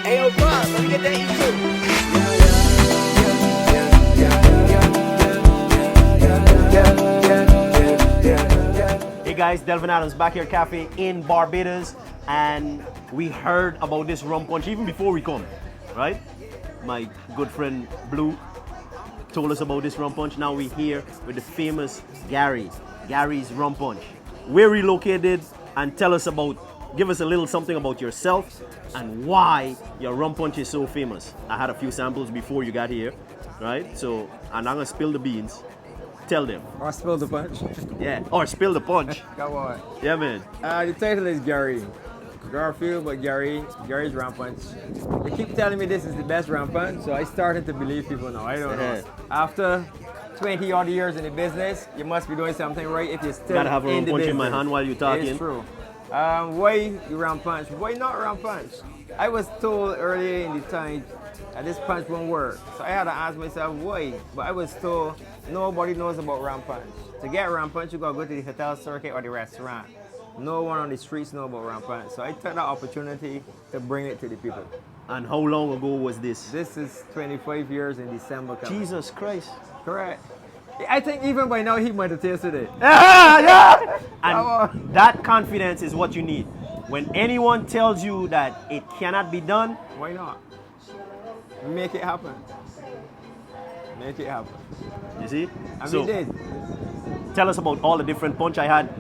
Hey, yo, Bob, let me get that E2. Hey guys, Delvin Adams back here cafe in Barbados, and we heard about this rum punch even before we come, right? My good friend Blue told us about this rum punch. Now we're here with the famous Gary's rum punch. Where we located, and tell us about, give us a little something about yourself and why your rum punch is so famous. I had a few samples before you got here, right? So, and I'm gonna spill the beans. Tell them. Or spill the punch. Yeah, or spill the punch. Come on. Yeah, man. The title is Gary. Garfield, but Gary's rum punch. They keep telling me this is the best rum punch, so I started to believe people now. I don't know. After 20 odd years in the business, you must be doing something right if you're still Gotta have a rum in the punch business. in my hand while you're talking. It's true. Why you rum punch? Why not rum punch? I was told earlier in the time that this punch won't work. So I had to ask myself why. But I was told nobody knows about rum punch. To get rum punch, you gotta go to the hotel circuit or the restaurant. No one on the streets knows about rum punch. So I took that opportunity to bring it to the people. And how long ago was this? This is 25 years in December coming. Jesus Christ. Correct. I think even by now he might have tasted it. Yeah. And that confidence is what you need. When anyone tells you that it cannot be done, Why not? Make it happen. Make it happen. you see? And So we did. tell us about all the different punch. I had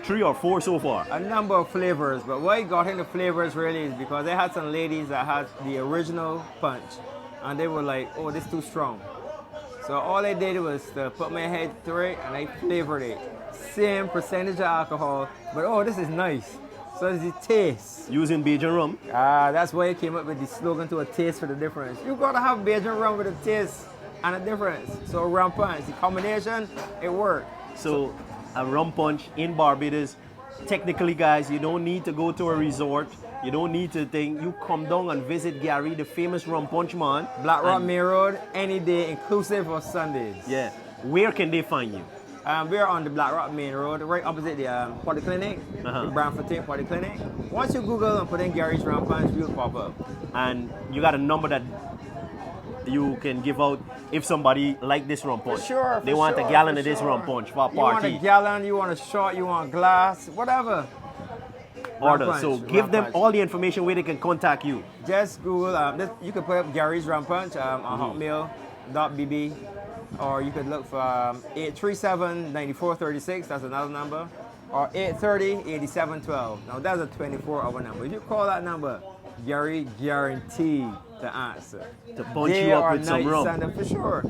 3 or 4 so far. A number of flavors, but why I got into flavors really is because I had some ladies that had the original punch and they were like, oh, this is too strong. So all I did was to put my head through it and I flavored it. Same percentage of alcohol, but oh, this is nice. So it's the taste. Using Bajan rum. That's why I came up with the slogan to a taste for the difference. You gotta have Bajan rum with a taste and a difference. So rum punch, the combination, it worked. So a rum punch in Barbados. Technically, guys, you don't need to go to a resort. You don't need to think. You come down and visit Gary, the famous rum punch man. Black Rock Main Road, any day, inclusive of Sundays. Yeah. Where can they find you? We're on the Black Rock Main Road, right opposite the polyclinic, the Brantford Polyclinic. Once you Google and put in Gary's rum punch, we'll pop up. And you got a number that you can give out if somebody like this rum punch. Sure. They want a gallon of this rum punch for a You want party. a gallon, you want a shot, you want a glass, whatever. Order. Rum So punch, give rum them punch. all the information where they can contact you. Just Google, you can put up Gary's rum punch on hotmail.bb, or you could look for 837-9436, that's another number, or 830-8712. Now that's a 24-hour number. If you call that number, Gary guaranteed to answer. To punch you up with some rum. For sure.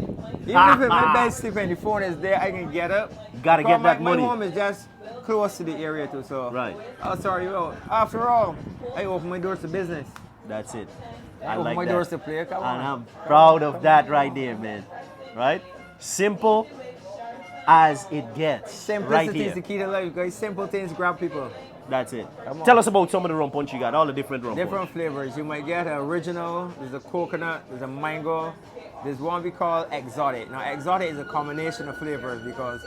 Even if my bed sleep and the phone is there, I can get up. Gotta get that my money. home is just close to the area too, so. Right. Oh, sorry, well, after all, I open my doors to business. That's it. I I open like my that. doors to play. Come on. And I'm proud of that right there, man. Right? Simple as it gets. Simplicity Right is here. the key to life, guys. Simple things grab people. That's it. Come on. Tell us about some of the rum punch you got, all the different rum Different punch. flavors. You might get an original, there's a coconut, there's a mango, there's one we call exotic. Now, exotic is a combination of flavors because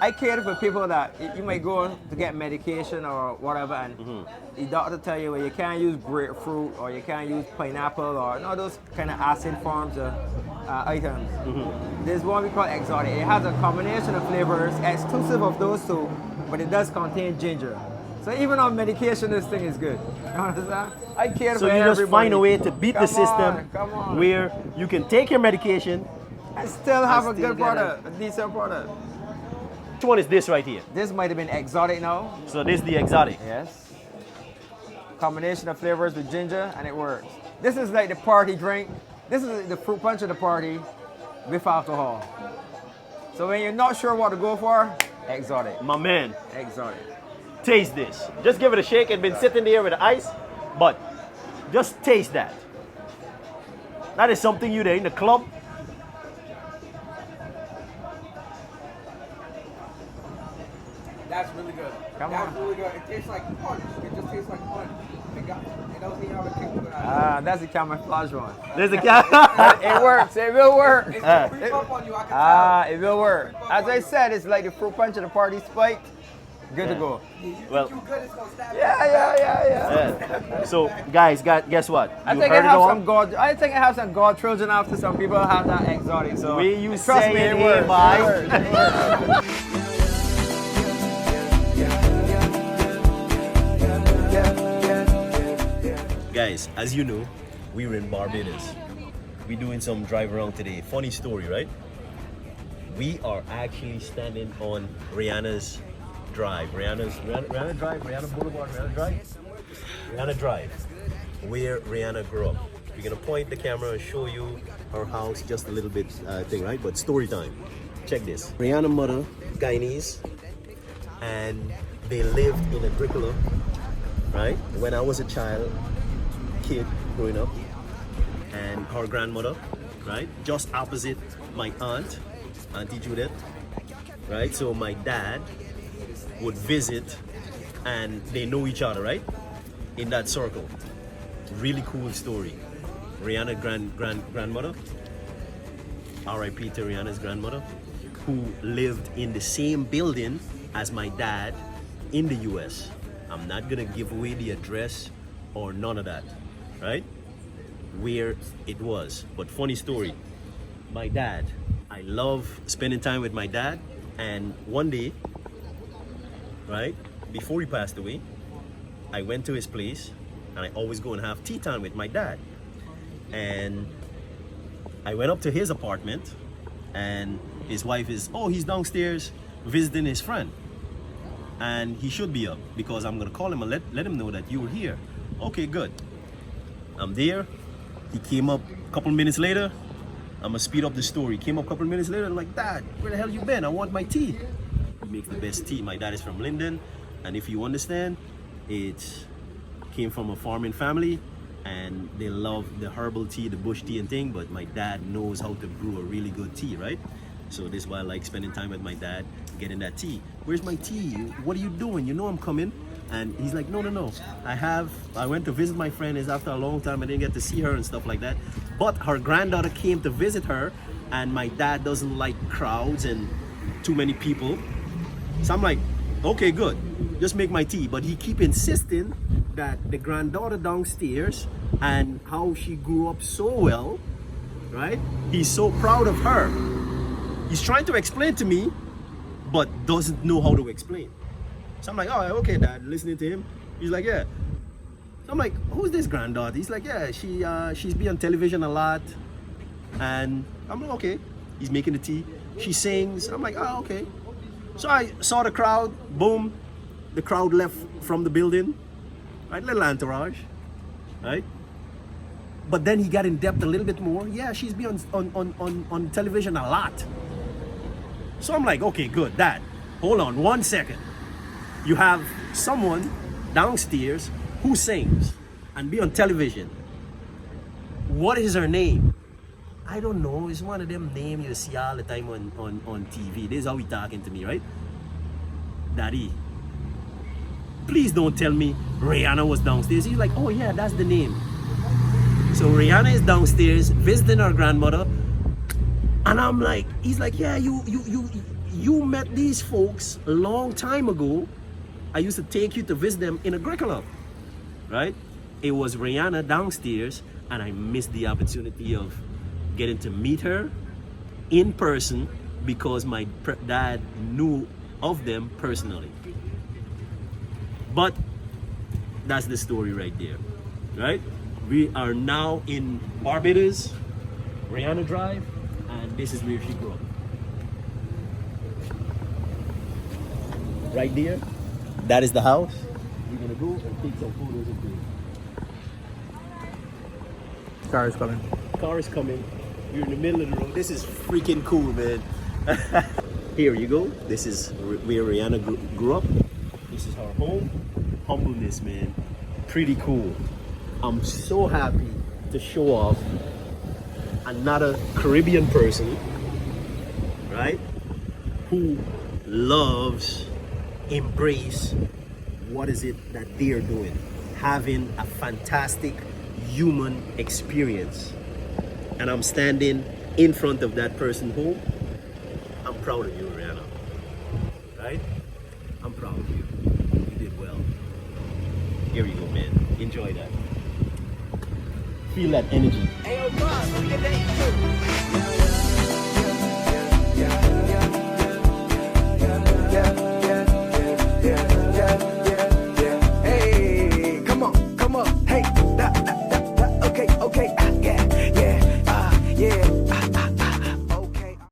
I cater for people that you might go to get medication or whatever, and the doctor tell you, well, you can't use grapefruit or you can't use pineapple or those kind of acid forms of items. There's one we call exotic. It has a combination of flavors exclusive of those two, but it does contain ginger. So even on medication, this thing is good. You understand? I care So for you everybody. just find a way to beat the system Come on. where you can take your medication. I still have a still good get product, a decent product. Which one is this right here? This might have been exotic now. So this is the exotic. Yes. Combination of flavors with ginger, and it works. This is like the party drink. This is the fruit punch of the party with alcohol. So when you're not sure what to go for, exotic. My man, Exotic. taste this. Just give it a shake. It's been sitting there with the ice, but just taste that. That is something you there in the club. That's really good. That's really good. It tastes like punch. It just tastes like punch. It doesn't even have a kick to it. That's the camouflage one. There's the cat. It works. It will work. It's gonna creep up on you, I can tell. It will work. As I said, it's like the fruit punch of the party spiked. Good to go. Well, Too good, it's gonna stab you. yeah. So, guys, guess what? I You think heard I it have all? some God. I think I have some God Trojan after some people have that exotic. So Way you trust say me, it, it works. boy. It works. Guys, as you know, we're in Barbados. We're doing some drive around today. Funny story, right? We are actually standing on Rihanna'S Drive. Rihanna Drive, Rihanna Boulevard, Rihanna Drive? Rihanna Drive, where Rihanna grew up. We're gonna point the camera and show you her house, just a little bit thing, right? But story time. Check this. Rihanna's mother, Guyanese, and they lived in Agricola, right? When I was a kid growing up, and her grandmother, right? Just opposite my aunt, Auntie Judith, right? So my dad would visit and they know each other, right? In that circle. Really cool story. Rihanna's grandmother, R.I.P. to Rihanna's grandmother, who lived in the same building as my dad in the US. I'm not gonna give away the address or none of that, right? Where it was. But funny story, my dad, I love spending time with my dad, and one day, right, before he passed away, I went to his place, and I always go and have tea time with my dad. And I went up to his apartment, and his wife is, oh, he's downstairs visiting his friend. And he should be up, because I'm gonna call him and let him know that you were here. Okay, good. I'm there. He came up a couple minutes later. I'm gonna speed up the story. Came up a couple minutes later, I'm like, Dad, where the hell you been? I want my tea. He makes the best tea. My dad is from Linden, and if you understand, it came from a farming family, and they love the herbal tea, the bush tea and thing, but my dad knows how to brew a really good tea, right? So this is why I like spending time with my dad, getting that tea. Where's my tea? What are you doing? You know I'm coming. And he's like, no. I went to visit my friend. It's after a long time. I didn't get to see her and stuff like that. But her granddaughter came to visit her, and my dad doesn't like crowds and too many people. So I'm like, okay, good. Just make my tea. But he keep insisting that the granddaughter downstairs and how she grew up so well, right? He's so proud of her. He's trying to explain to me, but doesn't know how to explain. So I'm like, oh, okay, Dad, listening to him. He's like, yeah. So I'm like, who's this granddaughter? He's like, yeah, she's been on television a lot. And I'm like, okay. He's making the tea. She sings. I'm like, oh, okay. So I saw the crowd, boom. The crowd left from the building, right? Little entourage, right? But then he got in depth a little bit more. Yeah, she's been on television a lot. So I'm like, okay, good, Dad, hold on 1 second. You have someone downstairs who sings and be on television. What is her name? I don't know. It's one of them names you see all the time on TV. This is how he talking to me, right? Daddy, please don't tell me Rihanna was downstairs. He's like, oh yeah, that's the name. So Rihanna is downstairs visiting her grandmother. And I'm like, he's like, yeah, you met these folks a long time ago. I used to take you to visit them in Agricola, right? It was Rihanna downstairs, and I missed the opportunity of getting to meet her in person because my dad knew of them personally. But that's the story right there, right? We are now in Barbados, Rihanna Drive, and this is where she grew up. Right there, that is the house. We're gonna go and take some photos of this. Car is coming. Car is coming. We're in the middle of the road. This is freaking cool, man. Here you go. This is where Rihanna grew up. This is her home. Humbleness, man. Pretty cool. I'm so happy to show off another Caribbean person, right? Who loves, embrace what is it that they're doing, having a fantastic human experience. And I'm standing in front of that person home. I'm proud of you, Rihanna, right? I'm proud of you. You did well. Here you go, man. Enjoy that. Feel that energy. Hey, yo, boss, look at that.